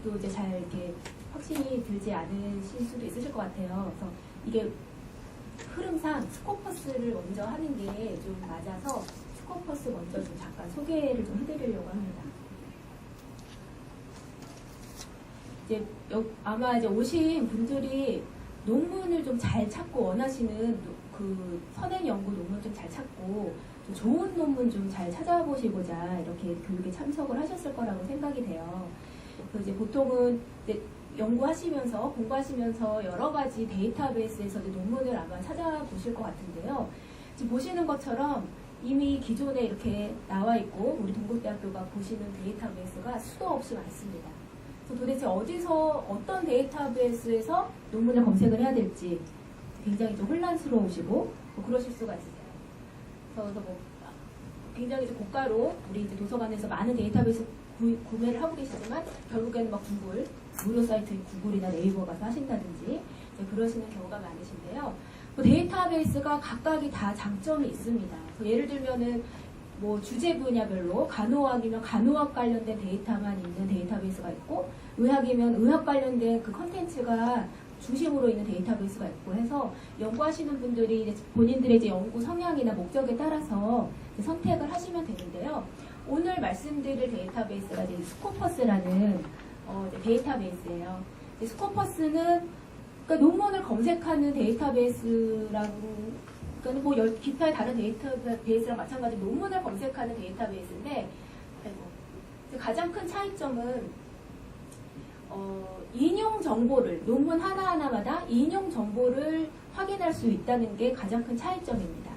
아직도 이제 잘 이렇게 확신이 들지 않으실 수도 있으실 것 같아요. 그래서 이게 흐름상 스코퍼스를 먼저 하는 게 좀 맞아서 스코퍼스 먼저 좀 잠깐 소개를 좀 해드리려고 합니다. 이제 아마 이제 오신 분들이 논문을 좀 잘 찾고 원하시는 그 선행 연구 논문 좀 잘 찾고 좀 좋은 논문 좀 잘 찾아보시고자 이렇게 교육에 참석을 하셨을 거라고 생각이 돼요. 그래서 이제 보통은 이제 연구하시면서 공부하시면서 여러 가지 데이터베이스에서 논문을 아마 찾아보실 것 같은데요. 지금 보시는 것처럼 이미 기존에 이렇게 나와 있고 우리 동국대학교가 보시는 데이터베이스가 수도 없이 많습니다. 그래서 도대체 어디서 어떤 데이터베이스에서 논문을 검색을 해야 될지 굉장히 좀 혼란스러우시고 뭐 그러실 수가 있어요. 그래서 뭐 굉장히 좀 고가로 우리 이제 도서관에서 많은 데이터베이스 구매를 하고 계시지만 결국에는 막 구글, 무료 사이트인 구글이나 네이버 가서 하신다든지 그러시는 경우가 많으신데요. 뭐 데이터베이스가 각각이 다 장점이 있습니다. 예를 들면은 뭐 주제 분야별로 간호학이면 간호학 관련된 데이터만 있는 데이터베이스가 있고 의학이면 의학 관련된 그 컨텐츠가 중심으로 있는 데이터베이스가 있고 해서 연구하시는 분들이 이제 본인들의 이제 연구 성향이나 목적에 따라서 선택을 하시면 되는데요. 오늘 말씀드릴 데이터베이스가 이제 스코퍼스라는 이제 데이터베이스예요. 이제 스코퍼스는 그러니까 논문을 검색하는 데이터베이스라고 그러니까 뭐 기타의 다른 데이터베이스랑 마찬가지로 논문을 검색하는 데이터베이스인데 가장 큰 차이점은 인용 정보를 논문 하나하나마다 인용 정보를 확인할 수 있다는 게 가장 큰 차이점입니다.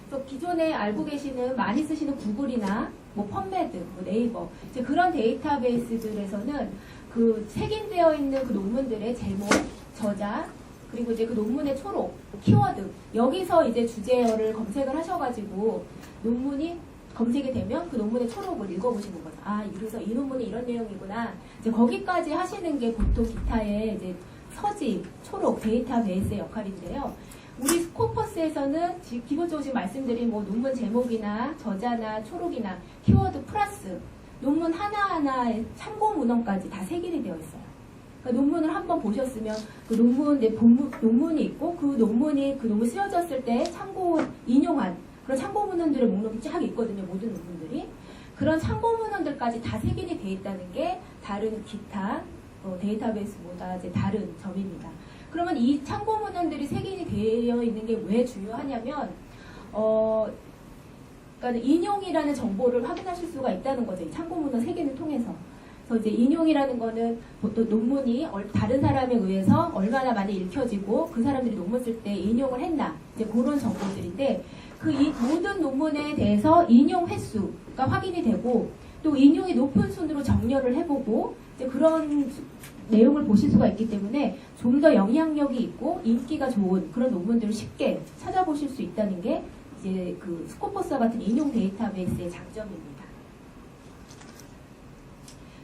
그래서 기존에 알고 계시는 많이 쓰시는 구글이나 뭐 펀메드, 뭐 네이버 이제 그런 데이터베이스들에서는 그 색인되어 있는 그 논문들의 제목, 저자 그리고 이제 그 논문의 초록, 키워드 여기서 이제 주제어를 검색을 하셔가지고 논문이 검색이 되면 그 논문의 초록을 읽어보시는 거죠. 아, 그래서 이 논문이 이런 내용이구나. 이제 거기까지 하시는 게 보통 기타의 이제 서지, 초록 데이터베이스의 역할인데요. 우리 스코퍼스에서는 기본적으로 지금 말씀드린 뭐 논문 제목이나 저자나 초록이나 키워드 플러스 논문 하나하나의 참고 문헌까지 다 색일이 되어 있어요. 그러니까 논문을 한번 보셨으면 그 논문이 있고 그 논문 쓰여졌을 때 참고 인용한 그런 참고 문헌들의 목록이 쫙 있거든요. 모든 논문들이. 그런 참고 문헌들까지 다 색일이 되어 있다는 게 다른 기타 데이터베이스보다 이제 다른 점입니다. 그러면 이 참고 문헌들이 색인이 되어 있는 게 왜 중요하냐면, 그러니까 인용이라는 정보를 확인하실 수가 있다는 거죠. 이 참고 문헌 색인을 통해서. 그래서 이제 인용이라는 거는 보통 논문이 다른 사람에 의해서 얼마나 많이 읽혀지고 그 사람들이 논문 쓸 때 인용을 했나 이제 그런 정보들인데 그 모든 논문에 대해서 인용 횟수가 확인이 되고 또 인용이 높은 순으로 정렬을 해보고 이제 그런 내용을 보실 수가 있기 때문에 좀 더 영향력이 있고 인기가 좋은 그런 논문들을 쉽게 찾아보실 수 있다는 게 이제 그 스코퍼스와 같은 인용 데이터베이스의 장점입니다.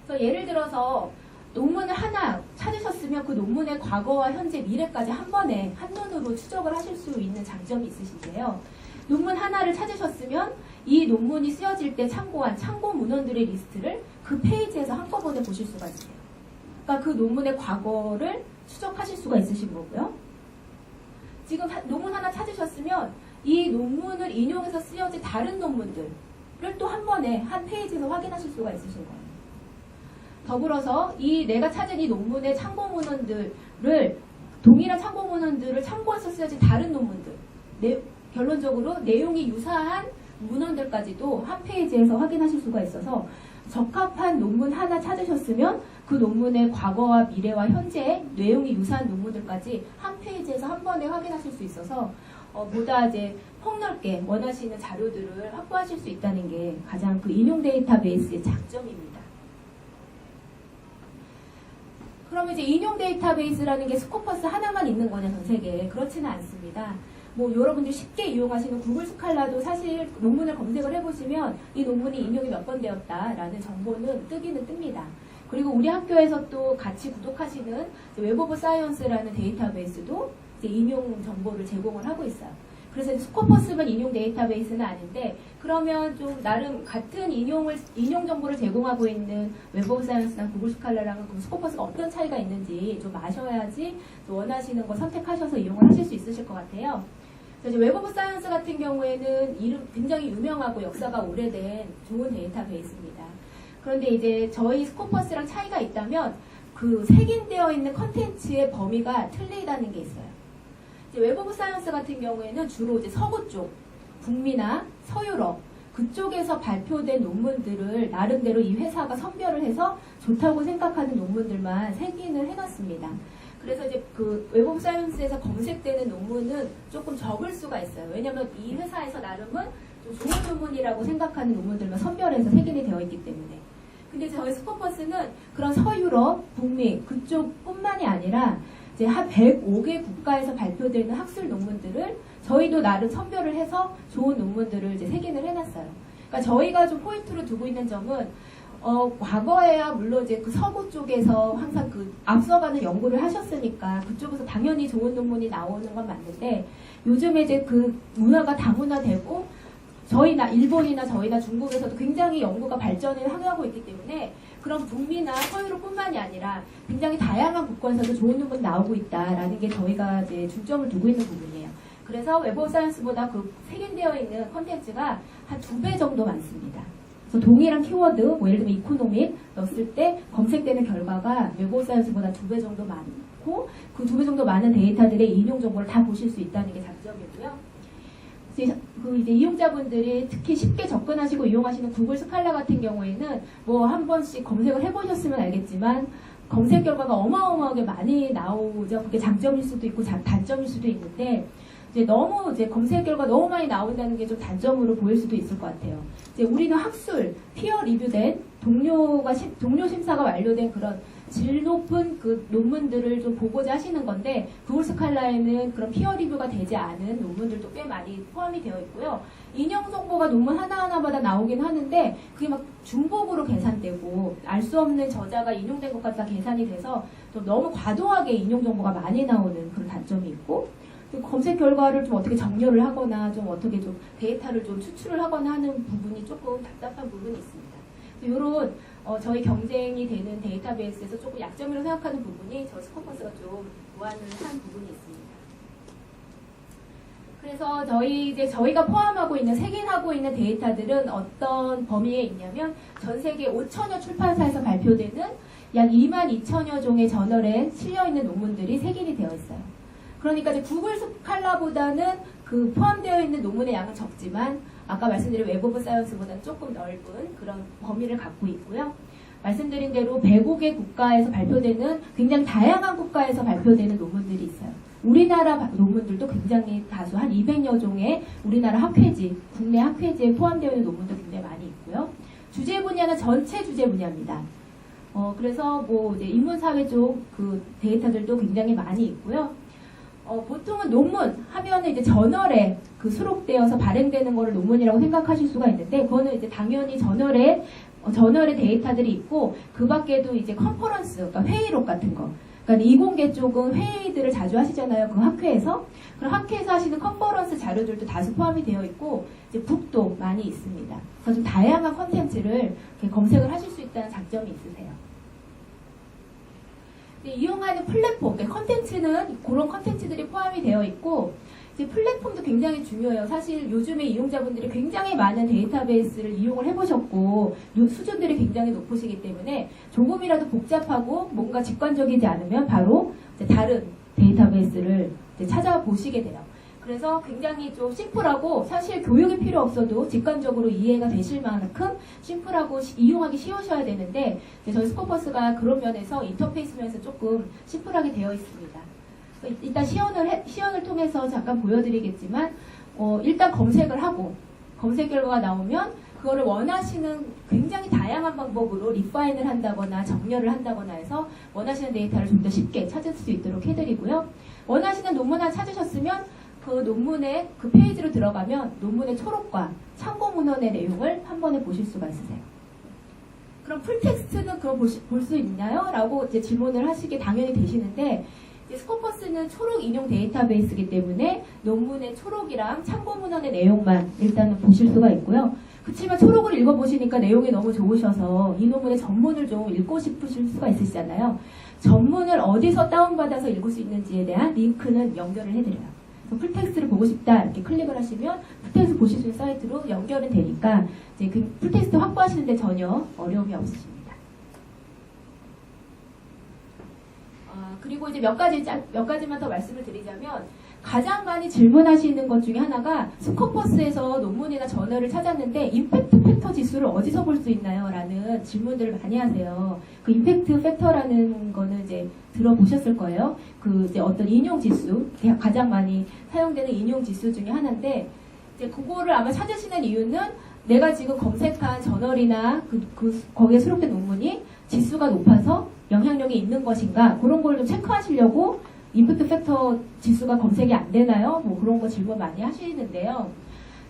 그래서 예를 들어서 논문을 하나 찾으셨으면 그 논문의 과거와 현재, 미래까지 한 번에 한눈으로 추적을 하실 수 있는 장점이 있으신데요. 논문 하나를 찾으셨으면 이 논문이 쓰여질 때 참고한 참고 문헌들의 리스트를 그 페이지에서 한꺼번에 보실 수가 있어요. 그러니까 그 논문의 과거를 추적하실 수가 있으신 거고요. 지금 논문 하나 찾으셨으면 이 논문을 인용해서 쓰여진 다른 논문들을 또 한 번에 한 페이지에서 확인하실 수가 있으신 거예요. 더불어서 내가 찾은 이 논문의 참고 문헌들을 동일한 참고 문헌들을 참고해서 쓰여진 다른 논문들 결론적으로 내용이 유사한 문헌들까지도 한 페이지에서 확인하실 수가 있어서 적합한 논문 하나 찾으셨으면 그 논문의 과거와 미래와 현재 내용이 유사한 논문들까지 한 페이지에서 한 번에 확인하실 수 있어서 보다 이제 폭넓게 원하시는 자료들을 확보하실 수 있다는 게 가장 그 인용 데이터베이스의 장점입니다. 그럼 이제 인용 데이터베이스라는 게 스코퍼스 하나만 있는 거냐 전 세계에 그렇지는 않습니다. 뭐 여러분들이 쉽게 이용하시는 구글 스칼라도 사실 논문을 검색을 해보시면 이 논문이 인용이 몇 번 되었다라는 정보는 뜨기는 뜹니다. 그리고 우리 학교에서 또 같이 구독하시는 웹 오브 사이언스라는 데이터베이스도 이제 인용 정보를 제공을 하고 있어요. 그래서 스코퍼스만 인용 데이터베이스는 아닌데, 그러면 좀 나름 같은 인용 정보를 제공하고 있는 웹 오브 사이언스나 구글 스칼라랑 스코퍼스가 어떤 차이가 있는지 좀 아셔야지 원하시는 거 선택하셔서 이용을 하실 수 있으실 것 같아요. 그래서 웹 오브 사이언스 같은 경우에는 굉장히 유명하고 역사가 오래된 좋은 데이터베이스입니다. 그런데 이제 저희 스코퍼스랑 차이가 있다면 그 색인되어 있는 컨텐츠의 범위가 틀리다는 게 있어요. 웹 오브 사이언스 같은 경우에는 주로 이제 서구 쪽, 북미나 서유럽 그쪽에서 발표된 논문들을 나름대로 이 회사가 선별을 해서 좋다고 생각하는 논문들만 색인을 해놨습니다. 그래서 이제 그 웹 오브 사이언스에서 검색되는 논문은 조금 적을 수가 있어요. 왜냐하면 이 회사에서 나름은 좀 좋은 논문이라고 생각하는 논문들만 선별해서 색인이 되어 있기 때문에. 근데 저희 스코퍼스는 그런 서유럽, 북미 그쪽뿐만이 아니라 이제 한 105개 국가에서 발표되는 학술 논문들을 저희도 나름 선별을 해서 좋은 논문들을 이제 색인을 해놨어요. 그러니까 저희가 좀 포인트로 두고 있는 점은 과거에야 물론 이제 그 서구 쪽에서 항상 그 앞서가는 연구를 하셨으니까 그쪽에서 당연히 좋은 논문이 나오는 건 맞는데 요즘에 이제 그 문화가 다문화되고 저희나 일본이나 저희나 중국에서도 굉장히 연구가 발전을 하고 있기 때문에 그런 북미나 서유럽뿐만이 아니라 굉장히 다양한 국가에서도 좋은 논문이 나오고 있다라는 게 저희가 이제 중점을 두고 있는 부분이에요. 그래서 웹 오브 사이언스보다 그 색인되어 있는 컨텐츠가 한 2배 정도 많습니다. 그래서 동일한 키워드, 뭐 예를 들면 이코노믹 넣었을 때 검색되는 결과가 웹 오브 사이언스보다 2배 정도 많고 그 2배 정도 많은 데이터들의 인용 정보를 다 보실 수 있다는 게 장점이고요. 이제 이용자분들이 특히 쉽게 접근하시고 이용하시는 구글 스칼라 같은 경우에는 뭐 한 번씩 검색을 해보셨으면 알겠지만 검색 결과가 어마어마하게 많이 나오죠. 그게 장점일 수도 있고 단점일 수도 있는데 이제 너무 이제 검색 결과 너무 많이 나온다는 게 좀 단점으로 보일 수도 있을 것 같아요. 이제 우리는 학술, 피어 리뷰된 동료 심사가 완료된 그런 질 높은 그 논문들을 좀 보고자 하시는 건데 구글 스칼라에는 그런 피어 리뷰가 되지 않은 논문들도 꽤 많이 포함이 되어 있고요. 인용 정보가 논문 하나하나마다 나오긴 하는데 그게 막 중복으로 계산되고 알 수 없는 저자가 인용된 것 같다 계산이 돼서 좀 너무 과도하게 인용 정보가 많이 나오는 그런 단점이 있고 검색 결과를 좀 어떻게 정렬을 하거나 좀 어떻게 좀 데이터를 좀 추출을 하거나 하는 부분이 조금 답답한 부분이 있습니다. 이런 저희 경쟁이 되는 데이터베이스에서 조금 약점으로 생각하는 부분이 저 스코퍼스가 좀 보완을 한 부분이 있습니다. 그래서 저희가 포함하고 있는 색인하고 있는 데이터들은 어떤 범위에 있냐면 전 세계 5천여 출판사에서 발표되는 약 2만 2천여 종의 저널에 실려있는 논문들이 색인이 되어 있어요. 그러니까 이제 구글 스칼라보다는 그 포함되어 있는 논문의 양은 적지만 아까 말씀드린 웹 오브 사이언스보다는 조금 넓은 그런 범위를 갖고 있고요. 말씀드린 대로 105개 국가에서 발표되는 굉장히 다양한 국가에서 발표되는 논문들이 있어요. 우리나라 논문들도 굉장히 다수 한 200여 종의 우리나라 학회지, 국내 학회지에 포함되어 있는 논문도 굉장히 많이 있고요. 주제 분야는 전체 주제 분야입니다. 그래서 뭐 이제 인문사회 쪽 그 데이터들도 굉장히 많이 있고요. 보통은 논문 하면은 이제 저널에 그 수록되어서 발행되는 거를 논문이라고 생각하실 수가 있는데, 그거는 이제 당연히 저널에 데이터들이 있고, 그 밖에도 이제 컨퍼런스, 그러니까 회의록 같은 거. 그러니까 이공계 쪽은 회의들을 자주 하시잖아요. 그 학회에서. 그럼 학회에서 하시는 컨퍼런스 자료들도 다수 포함이 되어 있고, 이제 북도 많이 있습니다. 그래서 좀 다양한 컨텐츠를 검색을 하실 수 있다는 장점이 있으세요. 이용하는 플랫폼, 컨텐츠는 그런 컨텐츠들이 포함이 되어 있고, 이제 플랫폼도 굉장히 중요해요. 사실 요즘에 이용자분들이 굉장히 많은 데이터베이스를 이용을 해보셨고 수준들이 굉장히 높으시기 때문에 조금이라도 복잡하고 뭔가 직관적이지 않으면 바로 이제 다른 데이터베이스를 이제 찾아보시게 돼요. 그래서 굉장히 좀 심플하고 사실 교육이 필요 없어도 직관적으로 이해가 되실 만큼 심플하고 이용하기 쉬우셔야 되는데 저희 스코퍼스가 그런 면에서 인터페이스 면에서 조금 심플하게 되어 있습니다. 일단 시연을 통해서 잠깐 보여드리겠지만 일단 검색을 하고 검색 결과가 나오면 그거를 원하시는 굉장히 다양한 방법으로 리파인을 한다거나 정렬을 한다거나 해서 원하시는 데이터를 좀 더 쉽게 찾을 수 있도록 해드리고요. 원하시는 논문 하나 찾으셨으면 그 논문의 그 페이지로 들어가면 논문의 초록과 참고 문헌의 내용을 한 번에 보실 수가 있으세요. 그럼 풀텍스트는 그거 볼 수 있나요? 라고 이제 질문을 하시게 당연히 되시는데 이제 스코퍼스는 초록 인용 데이터베이스이기 때문에 논문의 초록이랑 참고 문헌의 내용만 일단은 보실 수가 있고요. 그렇지만 초록을 읽어보시니까 내용이 너무 좋으셔서 이 논문의 전문을 좀 읽고 싶으실 수가 있으시잖아요. 전문을 어디서 다운받아서 읽을 수 있는지에 대한 링크는 연결을 해드려요. 풀텍스트를 보고 싶다 이렇게 클릭을 하시면 풀텍스트 보실 수 있는 사이트로 연결은 되니까 이제 그 풀텍스트 확보하시는데 전혀 어려움이 없으십니다. 그리고 이제 몇 가지만 더 말씀을 드리자면 가장 많이 질문하시는 것 중에 하나가 스코퍼스에서 논문이나 저널을 찾았는데 임팩트 팩터 지수를 어디서 볼 수 있나요? 라는 질문들을 많이 하세요. 그 임팩트 팩터라는 거는 이제 들어보셨을 거예요. 그 이제 어떤 인용 지수, 가장 많이 사용되는 인용 지수 중에 하나인데 이제 그거를 아마 찾으시는 이유는 내가 지금 검색한 저널이나 거기에 수록된 논문이 지수가 높아서 영향력이 있는 것인가 그런 걸 좀 체크하시려고 임팩트 팩터 지수가 검색이 안 되나요? 뭐 그런 거 질문 많이 하시는데요.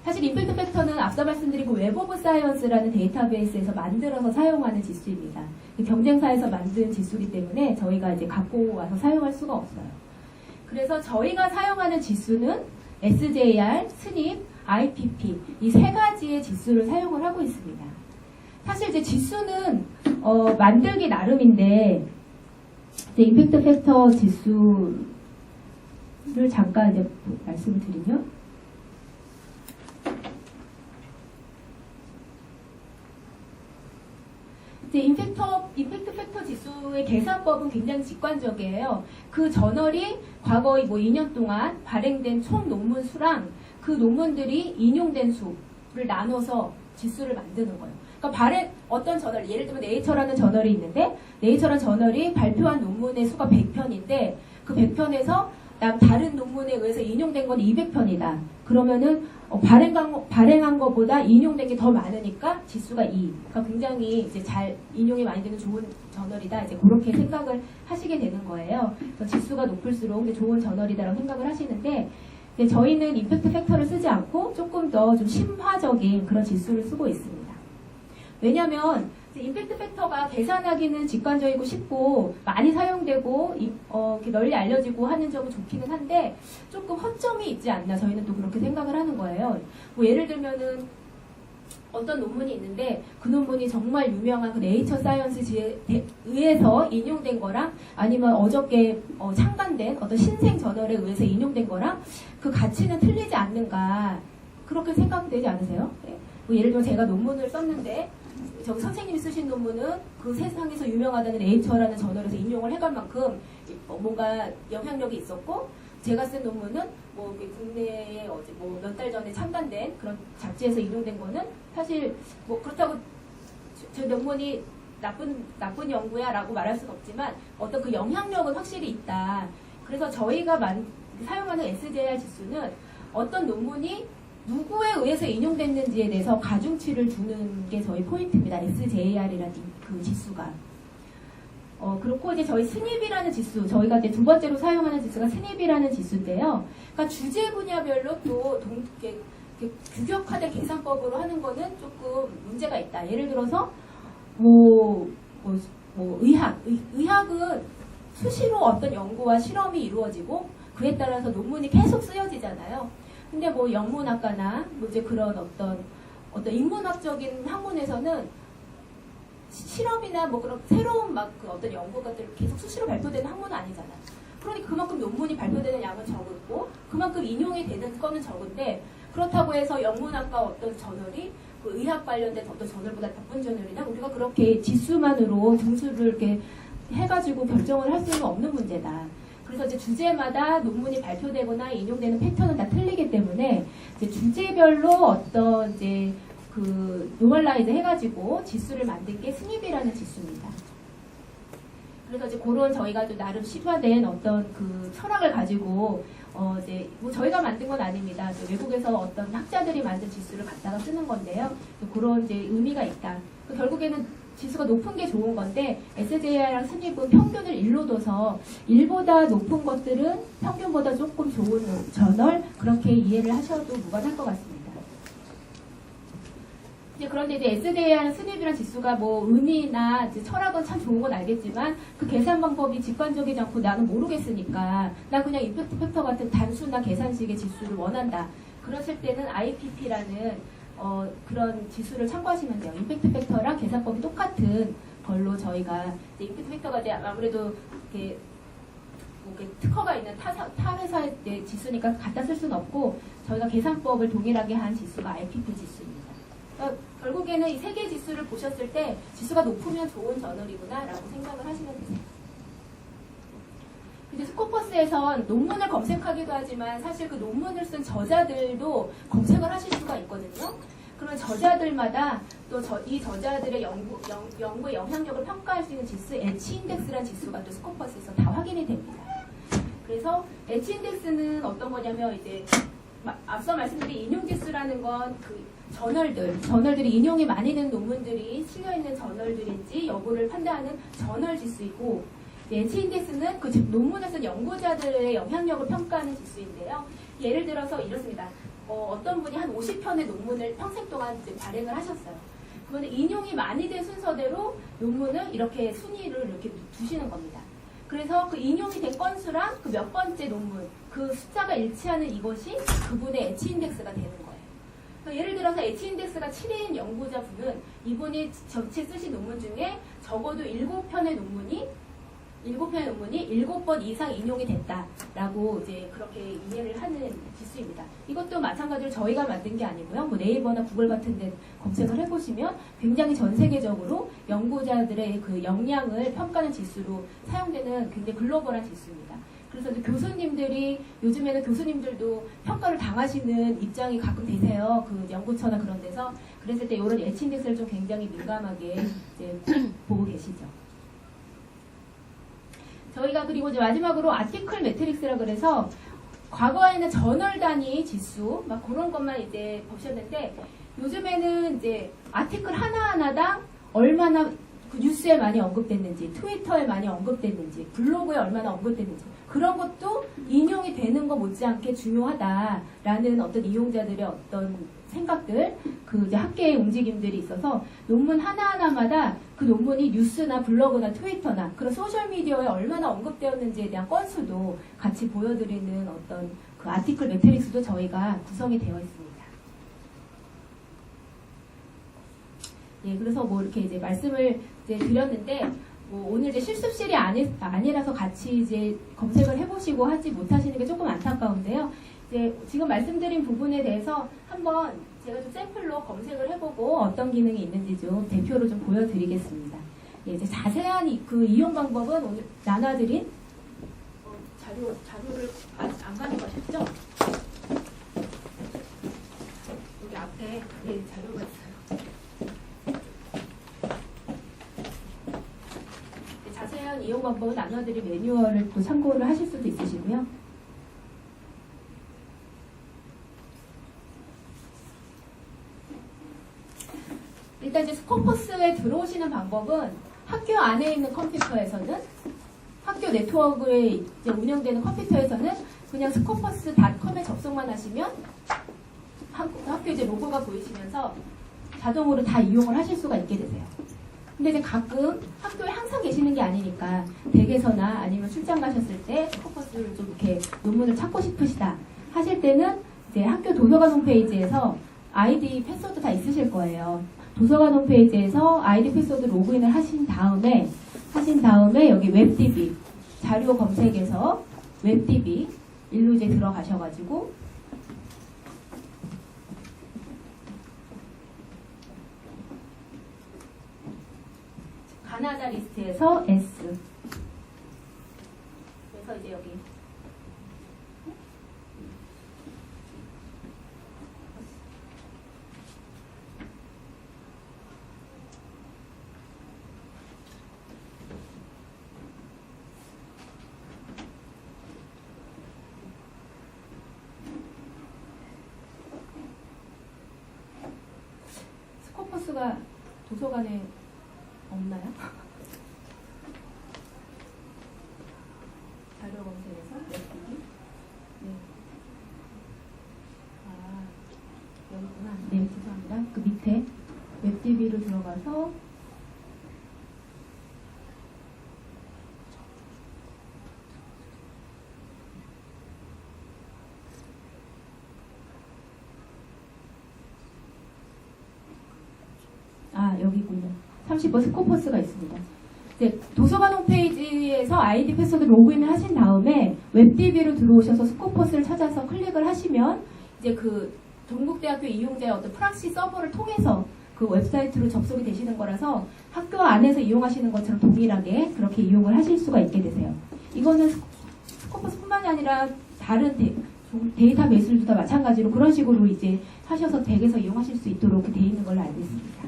사실 임팩트 팩터는 앞서 말씀드린 그 웹 오브 사이언스라는 데이터베이스에서 만들어서 사용하는 지수입니다. 경쟁사에서 만든 지수이기 때문에 저희가 이제 갖고 와서 사용할 수가 없어요. 그래서 저희가 사용하는 지수는 SJR, SNP, IPP 이 세 가지의 지수를 사용을 하고 있습니다. 사실 이제 지수는 만들기 나름인데 이제 임팩트 팩터 지수를 잠깐 이제 말씀을 드리면 이제 임팩트 팩터 지수의 계산법은 굉장히 직관적이에요. 그 저널이 과거 뭐 2년 동안 발행된 총 논문 수랑 그 논문들이 인용된 수를 나눠서 지수를 만드는 거예요. 그러니까 어떤 저널, 예를 들면 네이처라는 저널이 있는데 네이처라는 저널이 발표한 논문의 수가 100편인데 그 100편에서 다른 논문에 의해서 인용된 건 200편이다. 그러면은 발행한 것보다 인용된 게 더 많으니까 지수가 2. 그러니까 굉장히 이제 잘 인용이 많이 되는 좋은 저널이다. 이제 그렇게 생각을 하시게 되는 거예요. 그래서 지수가 높을수록 좋은 저널이다라고 생각을 하시는데 저희는 임팩트 팩터를 쓰지 않고 조금 더 좀 심화적인 그런 지수를 쓰고 있습니다. 왜냐하면 임팩트 팩터가 계산하기는 직관적이고 쉽고 많이 사용되고 이렇게 널리 알려지고 하는 점은 좋기는 한데 조금 허점이 있지 않나 저희는 또 그렇게 생각을 하는 거예요. 뭐 예를 들면은 어떤 논문이 있는데 그 논문이 정말 유명한 그 네이처 사이언스지에 의해서 인용된 거랑 아니면 어저께 창간된 어떤 신생 저널에 의해서 인용된 거랑 그 가치는 틀리지 않는가 그렇게 생각되지 않으세요? 네. 뭐 예를 들면 제가 논문을 썼는데 저기 선생님이 쓰신 논문은 그 세상에서 유명하다는 네이처라는 저널에서 인용을 해갈 만큼 뭔가 영향력이 있었고 제가 쓴 논문은 뭐 국내에 뭐 몇 달 전에 창간된 그런 잡지에서 인용된 거는 사실 뭐 그렇다고 저 논문이 나쁜 연구야라고 말할 수는 없지만 어떤 그 영향력은 확실히 있다. 그래서 저희가 사용하는 SJR 지수는 어떤 논문이 누구에 의해서 인용됐는지에 대해서 가중치를 두는 게 저희 포인트입니다. SJR이라는 그 지수가. 그렇고 이제 저희 SNP이라는 지수, 저희가 이제 두 번째로 사용하는 지수가 SNP이라는 지수인데요. 그러니까 주제 분야별로 또 이렇게 규격화된 계산법으로 하는 거는 조금 문제가 있다. 예를 들어서 의학은 수시로 어떤 연구와 실험이 이루어지고 그에 따라서 논문이 계속 쓰여지잖아요. 근데 뭐 영문학과나 뭐 이제 그런 어떤 인문학적인 학문에서는 실험이나 뭐 그런 새로운 그 어떤 연구가들 계속 수시로 발표되는 학문은 아니잖아요. 그러니까 그만큼 논문이 발표되는 양은 적고 그만큼 인용이 되는 거는 적은데 그렇다고 해서 영문학과 어떤 저널이 그 의학 관련된 어떤 저널보다 나쁜 저널이냐 우리가 그렇게 지수만으로 등수를 이렇게 해가지고 결정을 할 수는 없는 문제다. 그래서 이제 주제마다 논문이 발표되거나 인용되는 패턴은 다 틀리기 때문에 이제 주제별로 어떤 이제 그 노멀라이즈 해가지고 지수를 만든 게 SNP이라는 지수입니다. 그래서 이제 그런 저희가 좀 나름 시화된 어떤 그 철학을 가지고 이제 뭐 저희가 만든 건 아닙니다. 외국에서 어떤 학자들이 만든 지수를 갖다가 쓰는 건데요. 그런 이제 의미가 있다. 결국에는 지수가 높은 게 좋은 건데 SJR랑 SNP은 평균을 1로 둬서 1보다 높은 것들은 평균보다 조금 좋은 저널 그렇게 이해를 하셔도 무관할 것 같습니다. 이제 그런데 이제 SDA하는 스냅이라는 지수가 뭐 의미나 이제 철학은 참 좋은 건 알겠지만 그 계산 방법이 직관적이지 않고 나는 모르겠으니까 나 그냥 임팩트 팩터 같은 단순한 계산식의 지수를 원한다. 그러실 때는 IPP라는 그런 지수를 참고하시면 돼요. 임팩트 팩터랑 계산법이 똑같은 걸로 저희가 이제 임팩트 팩터가 이제 아무래도 이렇게 특허가 있는 타 회사의 지수니까 갖다 쓸 수는 없고 저희가 계산법을 동일하게 한 지수가 IPP 지수입니다. 그러니까 결국에는 이 세 개 지수를 보셨을 때 지수가 높으면 좋은 저널이구나 라고 생각을 하시면 되세요. 근데 스코퍼스에선 논문을 검색하기도 하지만 사실 그 논문을 쓴 저자들도 검색을 하실 수가 있거든요. 그러면 저자들마다 또 이 저자들의 연구의 영향력을 평가할 수 있는 지수 H인덱스라는 지수가 또 스코퍼스에서 다 확인이 됩니다. 그래서 H인덱스는 어떤 거냐면 이제 앞서 말씀드린 인용지수라는 건 그 저널들이 인용이 많이 된 논문들이 실려있는 저널들인지 여부를 판단하는 저널 지수이고 H인덱스는 그 논문을 쓴 연구자들의 영향력을 평가하는 지수인데요. 예를 들어서 이렇습니다. 어떤 분이 한 50편의 논문을 평생 동안 이제 발행을 하셨어요. 그거는 인용이 많이 된 순서대로 논문을 이렇게 순위를 이렇게 두시는 겁니다. 그래서 그 인용이 된 건수랑 그 몇 번째 논문, 그 숫자가 일치하는 이것이 그분의 H인덱스가 되는 거예요. 예를 들어서 H인덱스가 7인 연구자분은 이분이 전체 쓰신 논문 중에 적어도 7편의 논문이 7번 이상 인용이 됐다라고 이제 그렇게 이해를 하는 지수입니다. 이것도 마찬가지로 저희가 만든 게 아니고요. 뭐 네이버나 구글 같은 데 검색을 해보시면 굉장히 전 세계적으로 연구자들의 그 역량을 평가하는 지수로 사용되는 굉장히 글로벌한 지수입니다. 그래서 이제 교수님들이 요즘에는 교수님들도 평가를 당하시는 입장이 가끔 되세요. 그 연구처나 그런 데서. 그랬을 때 이런 H인덱스를 좀 굉장히 민감하게 이제 보고 계시죠. 저희가 그리고 이제 마지막으로 아티클 매트릭스라 그래서 과거에는 저널 단위 지수 막 그런 것만 이제 보셨는데 요즘에는 이제 아티클 하나하나당 얼마나 그 뉴스에 많이 언급됐는지, 트위터에 많이 언급됐는지, 블로그에 얼마나 언급됐는지 그런 것도 인용이 되는 것 못지않게 중요하다라는 어떤 이용자들의 어떤 생각들, 그 이제 학계의 움직임들이 있어서 논문 하나하나마다 그 논문이 뉴스나 블로그나 트위터나 그런 소셜미디어에 얼마나 언급되었는지에 대한 건수도 같이 보여드리는 어떤 그 아티클 매트릭스도 저희가 구성이 되어 있습니다. 예, 그래서 뭐 이렇게 이제 말씀을 이제 드렸는데, 뭐 오늘 이제 실습실이 아니라서 같이 이제 검색을 해보시고 하지 못하시는 게 조금 안타까운데요. 이제 지금 말씀드린 부분에 대해서 한번 제가 좀 샘플로 검색을 해보고 어떤 기능이 있는지 좀 대표로 좀 보여드리겠습니다. 예, 이제 자세한 그 이용 방법은 오늘 나눠드린 자료를 아직 안 가져가셨죠? 여기 앞에 자료가 있어요. 자세한 이용 방법은 나눠드린 매뉴얼을 또 참고를 하실 수도 있으시고요. 일단 이제 스코퍼스에 들어오시는 방법은 학교 안에 있는 컴퓨터에서는 학교 네트워크에 이제 운영되는 컴퓨터에서는 그냥 스코퍼스.com에 접속만 하시면 학교 이제 로고가 보이시면서 자동으로 다 이용을 하실 수가 있게 되세요. 근데 이제 가끔 학교에 항상 계시는 게 아니니까 댁에서나 아니면 출장 가셨을 때 스코퍼스를 좀 이렇게 논문을 찾고 싶으시다 하실 때는 이제 학교 도서관 홈페이지에서 아이디 패스워드 다 있으실 거예요. 도서관 홈페이지에서 아이디 패스워드 로그인을 하신 다음에 여기 웹DB 자료 검색에서 웹DB 일로 이제 들어가셔가지고 가나다 리스트에서 S 그래서 이제 여기 스코퍼스가 도서관에 없나요? 자료 검색에서 웹디비? 네. 아, 여기구나. 네, 죄송합니다. 그 밑에 들어가서 여기군요. 30번 스코퍼스가 있습니다. 이제 도서관 홈페이지에서 아이디 패스워드 로그인을 하신 다음에 웹DB로 들어오셔서 스코퍼스를 찾아서 클릭을 하시면 이제 그 동국대학교 이용자의 어떤 프락시 서버를 통해서 그 웹사이트로 접속이 되시는 거라서 학교 안에서 이용하시는 것처럼 동일하게 그렇게 이용을 하실 수가 있게 되세요. 이거는 스코퍼스뿐만이 아니라 다른 데이터베이스들도 다 마찬가지로 그런 식으로 이제 하셔서 댁에서 이용하실 수 있도록 돼 있는 걸로 알고 있습니다.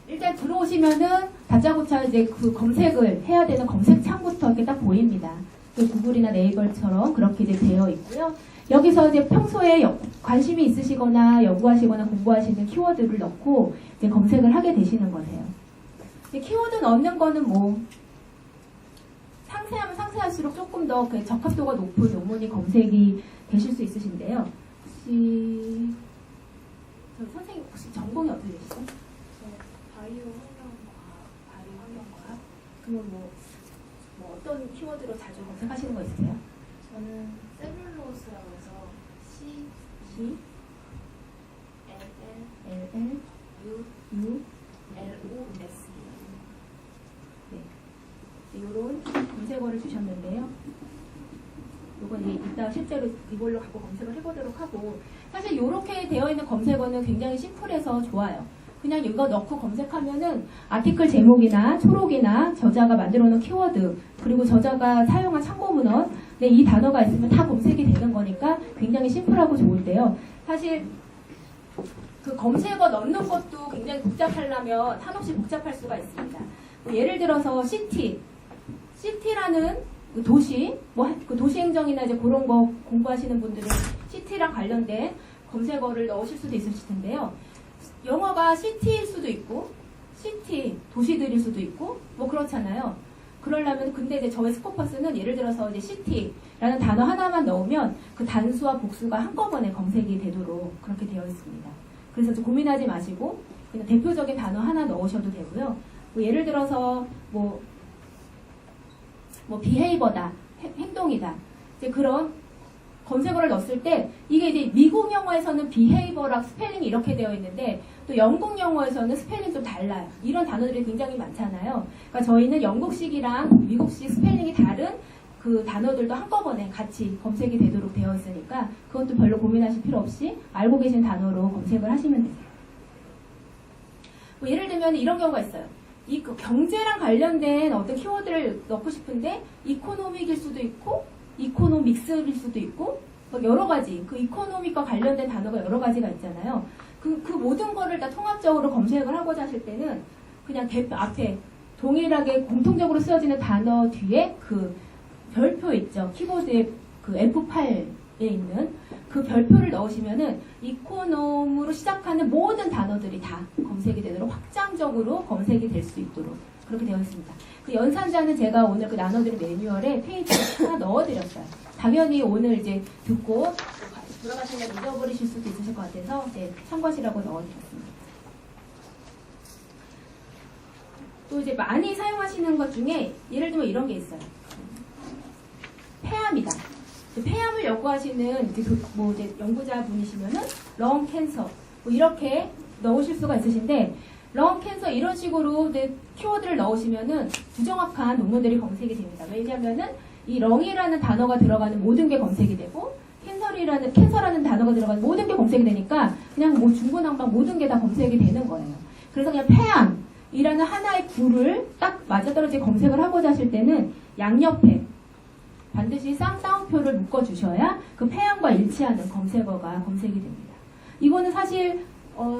일단 들어오시면은 다짜고짜 이제 그 검색을 해야 되는 검색 창부터 이렇게 딱 보입니다. 구글이나 네이버처럼 그렇게 이제 되어 있고요. 여기서 이제 평소에 관심이 있으시거나 연구하시거나 공부하시는 키워드를 넣고 이제 검색을 하게 되시는 거세요. 이제 키워드 넣는 거는 뭐 상세하면 상세할수록 조금 더 그 적합도가 높은 논문이 검색이 되실 수 있으신데요. 혹시 선생님 혹시 전공이 어떻게 되시죠? 바이오 환경과학. 그러면 뭐 어떤 키워드로 자주 검색하시는 거 있으세요? 저는 셀룰로스라고 해서 C, L, L, U, L, O, S. 네. 이런 검색어를 주셨는데요. 이건 이따 실제로 이걸로 갖고 검색을 해보도록 하고, 사실 이렇게 되어 있는 검색어는 굉장히 심플해서 좋아요. 그냥 이거 넣고 검색하면은 아티클 제목이나 초록이나 저자가 만들어 놓은 키워드, 그리고 저자가 사용한 참고 문헌, 네, 이 단어가 있으면 다 검색이 되는 거니까 굉장히 심플하고 좋은데요. 사실 그 검색어 넣는 것도 굉장히 복잡하려면 한없이 복잡할 수가 있습니다. 예를 들어서 시티라는 그 도시, 그 도시행정이나 이제 그런 거 공부하시는 분들은 시티랑 관련된 검색어를 넣으실 수도 있으실 텐데요. 영어가 시티일 수도 있고, 도시들일 수도 있고, 뭐 그렇잖아요. 그러려면, 근데 이제 저희 스코퍼스는 예를 들어서 이제 시티라는 단어 하나만 넣으면 그 단수와 복수가 한꺼번에 검색이 되도록 그렇게 되어 있습니다. 그래서 좀 고민하지 마시고, 그냥 대표적인 단어 하나 넣으셔도 되고요. 뭐 예를 들어서, behavior다, 행동이다. 이제 그런 검색어를 넣었을 때 이게 이제 미국 영어에서는 behavior랑 스펠링이 이렇게 되어 있는데 또 영국 영어에서는 스펠링이 좀 달라요. 이런 단어들이 굉장히 많잖아요. 그러니까 저희는 영국식이랑 미국식 스펠링이 다른 그 단어들도 한꺼번에 같이 검색이 되도록 되어 있으니까 그것도 별로 고민하실 필요 없이 알고 계신 단어로 검색을 하시면 되세요. 뭐 예를 들면 이런 경우가 있어요. 이 경제랑 관련된 어떤 키워드를 넣고 싶은데 이코노믹일 수도 있고 이코노믹스일 수도 있고 여러 가지 그 이코노믹과 관련된 단어가 여러 가지가 있잖아요. 그 모든 거를 다 통합적으로 검색을 하고자 하실 때는 그냥 앞에 동일하게 공통적으로 쓰여지는 단어 뒤에 그 별표 있죠. 키보드에 그 F8에 있는 그 별표를 넣으시면은 이코노미로 시작하는 모든 단어들이 다 검색이 되도록 확장적으로 검색이 될 수 있도록 그렇게 되어 있습니다. 그 연산자는 제가 오늘 그 나눠드린 매뉴얼에 페이지에 하나 넣어드렸어요. 당연히 오늘 이제 듣고 돌아가시면 잊어버리실 수도 있으실 것 같아서 참고하시라고 넣어드렸습니다. 또 이제 많이 사용하시는 것 중에 예를 들면 이런 게 있어요. 폐암이다. 폐암을 연구하시는 이제 이제 연구자분이시면은 렁 캔서 이렇게 넣으실 수가 있으신데 렁 캔서 이런 식으로 키워드를 넣으시면은 부정확한 논문들이 검색이 됩니다. 왜냐하면은 이 렁이라는 단어가 들어가는 모든 게 검색이 되고 캔서라는 단어가 들어가는 모든 게 검색이 되니까 그냥 뭐 중구난방 모든 게 다 검색이 되는 거예요. 그래서 그냥 폐암이라는 하나의 구를 딱 맞아떨어지게 검색을 하고자 하실 때는 양옆에 반드시 쌍따옴표를 묶어주셔야 그 폐암과 일치하는 검색어가 검색이 됩니다. 이거는 사실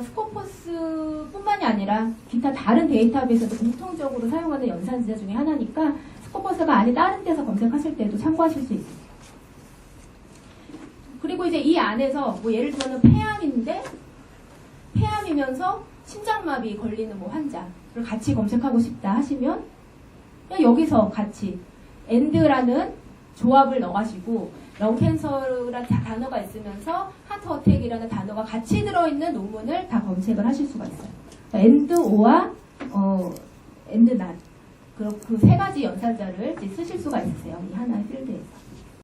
스코퍼스뿐만이 아니라 기타 다른 데이터베이스에도 공통적으로 사용하는 연산자 중에 하나니까 스코퍼스가 아닌 다른 데서 검색하실 때도 참고하실 수 있습니다. 그리고 이제 이 안에서 뭐 예를 들면 폐암인데 폐암이면서 심장마비 걸리는 뭐 환자를 같이 검색하고 싶다 하시면 그냥 여기서 같이 AND라는 조합을 넣어가지고 렁캔서라는 단어가 있으면서 하트 어택이라는 단어가 같이 들어있는 논문을 다 검색을 하실 수가 있어요. and, or와 and not 그 세 가지 연산자를 이제 쓰실 수가 있으세요. 이 하나의 필드에서.